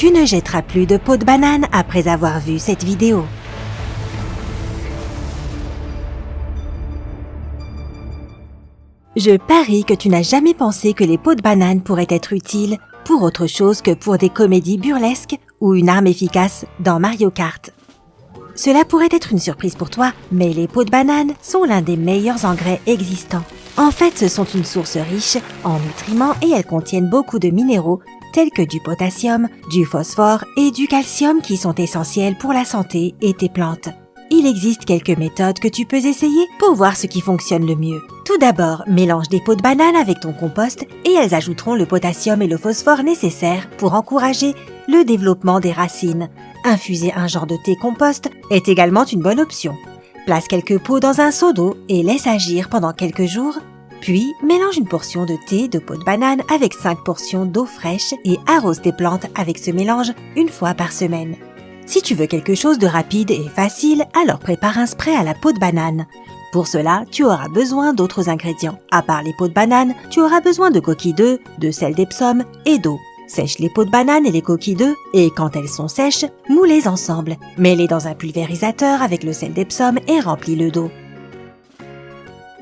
Tu ne jetteras plus de peau de banane après avoir vu cette vidéo. Je parie que tu n'as jamais pensé que les peaux de banane pourraient être utiles pour autre chose que pour des comédies burlesques ou une arme efficace dans Mario Kart. Cela pourrait être une surprise pour toi, mais les peaux de banane sont l'un des meilleurs engrais existants. En fait, ce sont une source riche en nutriments et elles contiennent beaucoup de minéraux tels que du potassium, du phosphore et du calcium qui sont essentiels pour la santé et tes plantes. Il existe quelques méthodes que tu peux essayer pour voir ce qui fonctionne le mieux. Tout d'abord, mélange des peaux de banane avec ton compost et elles ajouteront le potassium et le phosphore nécessaires pour encourager le développement des racines. Infuser un genre de thé compost est également une bonne option. Place quelques pots dans un seau d'eau et laisse agir pendant quelques jours. Puis, mélange une portion de thé de peau de banane avec 5 portions d'eau fraîche et arrose tes plantes avec ce mélange une fois par semaine. Si tu veux quelque chose de rapide et facile, alors prépare un spray à la peau de banane. Pour cela, tu auras besoin d'autres ingrédients. À part les peaux de banane, tu auras besoin de coquilles d'œufs, de sel d'Epsom et d'eau. Sèche les peaux de banane et les coquilles d'œufs et quand elles sont sèches, moule-les ensemble. Mets-les dans un pulvérisateur avec le sel d'Epsom et remplis-le d'eau.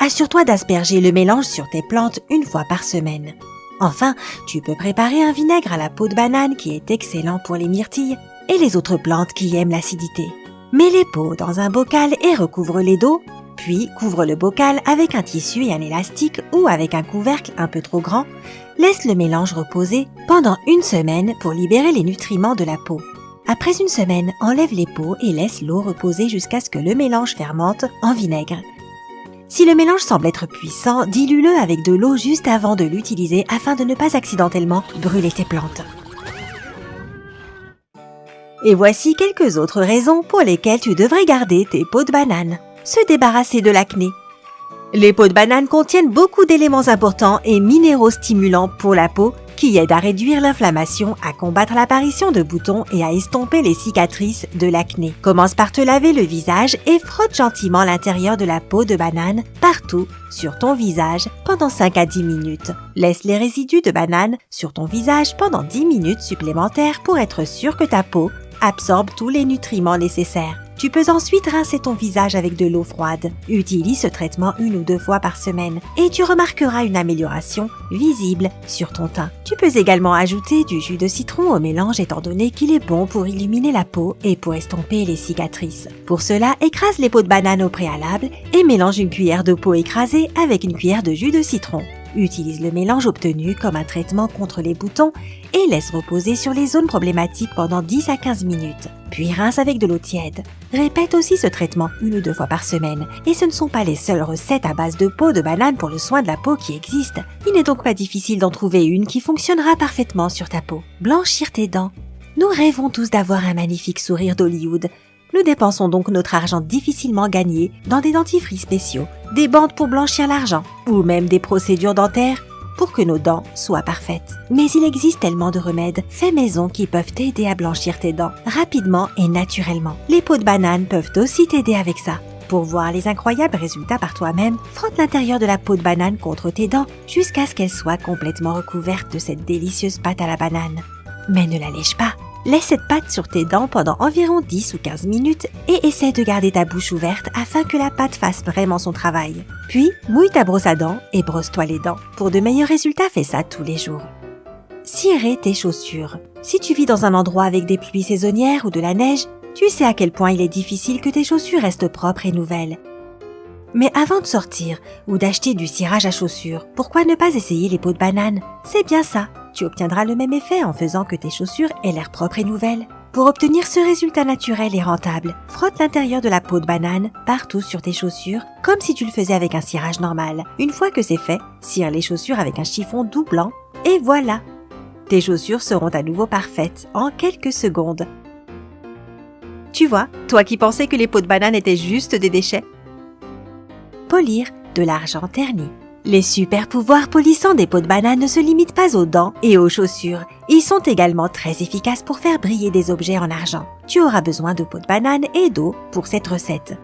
Assure-toi d'asperger le mélange sur tes plantes une fois par semaine. Enfin, tu peux préparer un vinaigre à la peau de banane qui est excellent pour les myrtilles et les autres plantes qui aiment l'acidité. Mets les peaux dans un bocal et recouvre-les d'eau, puis couvre le bocal avec un tissu et un élastique ou avec un couvercle un peu trop grand. Laisse le mélange reposer pendant une semaine pour libérer les nutriments de la peau. Après une semaine, enlève les peaux et laisse l'eau reposer jusqu'à ce que le mélange fermente en vinaigre. Si le mélange semble être puissant, dilue-le avec de l'eau juste avant de l'utiliser afin de ne pas accidentellement brûler tes plantes. Et voici quelques autres raisons pour lesquelles tu devrais garder tes peaux de banane. Se débarrasser de l'acné. Les peaux de banane contiennent beaucoup d'éléments importants et minéraux stimulants pour la peau qui aident à réduire l'inflammation, à combattre l'apparition de boutons et à estomper les cicatrices de l'acné. Commence par te laver le visage et frotte gentiment l'intérieur de la peau de banane partout sur ton visage pendant 5 à 10 minutes. Laisse les résidus de banane sur ton visage pendant 10 minutes supplémentaires pour être sûr que ta peau absorbe tous les nutriments nécessaires. Tu peux ensuite rincer ton visage avec de l'eau froide. Utilise ce traitement 1 ou 2 fois par semaine et tu remarqueras une amélioration visible sur ton teint. Tu peux également ajouter du jus de citron au mélange étant donné qu'il est bon pour illuminer la peau et pour estomper les cicatrices. Pour cela, écrase les peaux de banane au préalable et mélange une cuillère de peau écrasée avec une cuillère de jus de citron. Utilise le mélange obtenu comme un traitement contre les boutons et laisse reposer sur les zones problématiques pendant 10 à 15 minutes. Puis rince avec de l'eau tiède. Répète aussi ce traitement 1 ou 2 fois par semaine. Et ce ne sont pas les seules recettes à base de peau de banane pour le soin de la peau qui existent. Il n'est donc pas difficile d'en trouver une qui fonctionnera parfaitement sur ta peau. Blanchir tes dents. Nous rêvons tous d'avoir un magnifique sourire d'Hollywood. Nous dépensons donc notre argent difficilement gagné dans des dentifrices spéciaux, des bandes pour blanchir l'argent ou même des procédures dentaires pour que nos dents soient parfaites. Mais il existe tellement de remèdes faits maison qui peuvent t'aider à blanchir tes dents rapidement et naturellement. Les peaux de banane peuvent aussi t'aider avec ça. Pour voir les incroyables résultats par toi-même, frotte l'intérieur de la peau de banane contre tes dents jusqu'à ce qu'elle soit complètement recouverte de cette délicieuse pâte à la banane. Mais ne la lèche pas. Laisse cette pâte sur tes dents pendant environ 10 ou 15 minutes et essaie de garder ta bouche ouverte afin que la pâte fasse vraiment son travail. Puis, mouille ta brosse à dents et brosse-toi les dents. Pour de meilleurs résultats, fais ça tous les jours. Cirer tes chaussures. Si tu vis dans un endroit avec des pluies saisonnières ou de la neige, tu sais à quel point il est difficile que tes chaussures restent propres et nouvelles. Mais avant de sortir ou d'acheter du cirage à chaussures, pourquoi ne pas essayer les peaux de banane? C'est bien ça. Tu obtiendras le même effet en faisant que tes chaussures aient l'air propres et nouvelles. Pour obtenir ce résultat naturel et rentable, frotte l'intérieur de la peau de banane partout sur tes chaussures, comme si tu le faisais avec un cirage normal. Une fois que c'est fait, cire les chaussures avec un chiffon doux blanc, et voilà! Tes chaussures seront à nouveau parfaites en quelques secondes. Tu vois, toi qui pensais que les peaux de banane étaient juste des déchets. Polir de l'argent terni. Les super pouvoirs polissants des peaux de banane ne se limitent pas aux dents et aux chaussures. Ils sont également très efficaces pour faire briller des objets en argent. Tu auras besoin de peaux de banane et d'eau pour cette recette.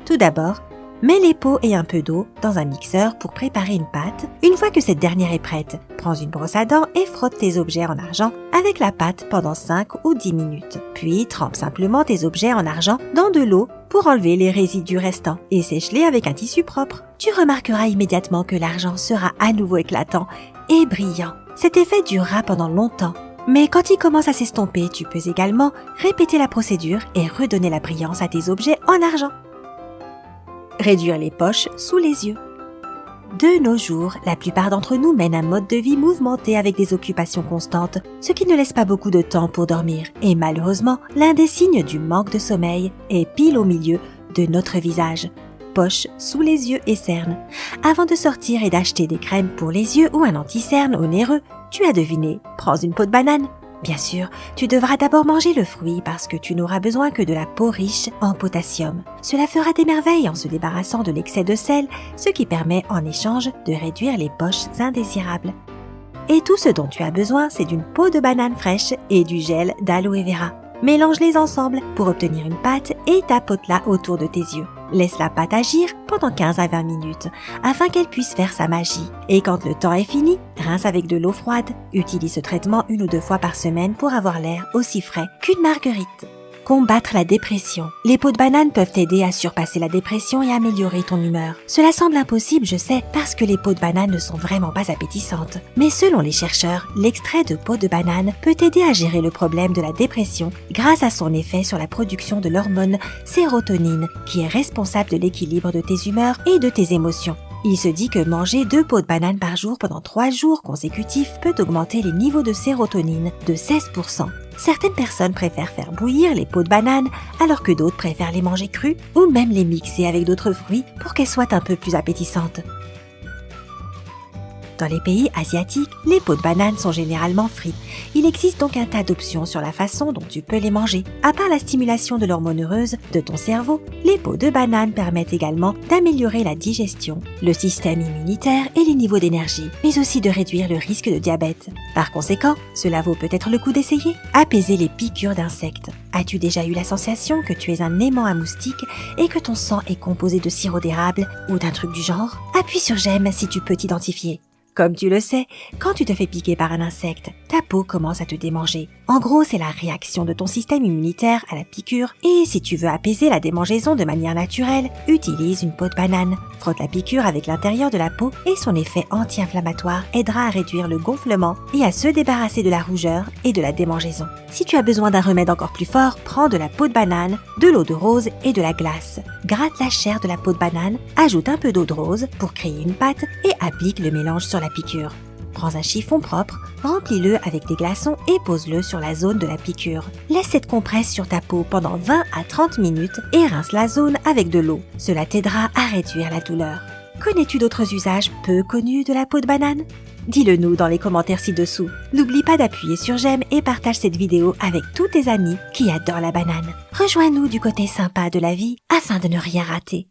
Tout d'abord, Mets les peaux et un peu d'eau dans un mixeur pour préparer une pâte. Une fois que cette dernière est prête, prends une brosse à dents et frotte tes objets en argent avec la pâte pendant 5 ou 10 minutes. Puis trempe simplement tes objets en argent dans de l'eau pour enlever les résidus restants et sèche-les avec un tissu propre. Tu remarqueras immédiatement que l'argent sera à nouveau éclatant et brillant. Cet effet durera pendant longtemps. Mais quand il commence à s'estomper, tu peux également répéter la procédure et redonner la brillance à tes objets en argent. Réduire les poches sous les yeux. De nos jours, la plupart d'entre nous mènent un mode de vie mouvementé avec des occupations constantes, ce qui ne laisse pas beaucoup de temps pour dormir. Et malheureusement, l'un des signes du manque de sommeil est pile au milieu de notre visage. Poches sous les yeux et cernes. Avant de sortir et d'acheter des crèmes pour les yeux ou un anti-cerne onéreux, tu as deviné, prends une peau de banane. Bien sûr, tu devras d'abord manger le fruit parce que tu n'auras besoin que de la peau riche en potassium. Cela fera des merveilles en se débarrassant de l'excès de sel, ce qui permet en échange de réduire les poches indésirables. Et tout ce dont tu as besoin, c'est d'une peau de banane fraîche et du gel d'aloe vera. Mélange-les ensemble pour obtenir une pâte et tapote-la autour de tes yeux. Laisse la pâte agir pendant 15 à 20 minutes afin qu'elle puisse faire sa magie. Et quand le temps est fini, rince avec de l'eau froide. Utilise ce traitement 1 ou 2 fois par semaine pour avoir l'air aussi frais qu'une marguerite. Combattre la dépression. Les peaux de banane peuvent t'aider à surpasser la dépression et améliorer ton humeur. Cela semble impossible, je sais, parce que les peaux de banane ne sont vraiment pas appétissantes. Mais selon les chercheurs, l'extrait de peau de banane peut t'aider à gérer le problème de la dépression grâce à son effet sur la production de l'hormone sérotonine, qui est responsable de l'équilibre de tes humeurs et de tes émotions. Il se dit que manger 2 peaux de banane par jour pendant 3 jours consécutifs peut augmenter les niveaux de sérotonine de 16%. Certaines personnes préfèrent faire bouillir les peaux de banane alors que d'autres préfèrent les manger crues ou même les mixer avec d'autres fruits pour qu'elles soient un peu plus appétissantes. Dans les pays asiatiques, les peaux de banane sont généralement frites. Il existe donc un tas d'options sur la façon dont tu peux les manger. À part la stimulation de l'hormone heureuse de ton cerveau, les peaux de banane permettent également d'améliorer la digestion, le système immunitaire et les niveaux d'énergie, mais aussi de réduire le risque de diabète. Par conséquent, cela vaut peut-être le coup d'essayer. Apaiser les piqûres d'insectes. As-tu déjà eu la sensation que tu es un aimant à moustiques et que ton sang est composé de sirop d'érable ou d'un truc du genre? Appuie sur j'aime si tu peux t'identifier. Comme tu le sais, quand tu te fais piquer par un insecte, ta peau commence à te démanger. En gros, c'est la réaction de ton système immunitaire à la piqûre et si tu veux apaiser la démangeaison de manière naturelle, utilise une peau de banane. Frotte la piqûre avec l'intérieur de la peau et son effet anti-inflammatoire aidera à réduire le gonflement et à se débarrasser de la rougeur et de la démangeaison. Si tu as besoin d'un remède encore plus fort, prends de la peau de banane, de l'eau de rose et de la glace. Gratte la chair de la peau de banane, ajoute un peu d'eau de rose pour créer une pâte et applique le mélange sur la piqûre. Prends un chiffon propre, remplis-le avec des glaçons et pose-le sur la zone de la piqûre. Laisse cette compresse sur ta peau pendant 20 à 30 minutes et rince la zone avec de l'eau. Cela t'aidera à réduire la douleur. Connais-tu d'autres usages peu connus de la peau de banane? Dis-le nous dans les commentaires ci-dessous. N'oublie pas d'appuyer sur j'aime et partage cette vidéo avec tous tes amis qui adorent la banane. Rejoins-nous du côté sympa de la vie afin de ne rien rater.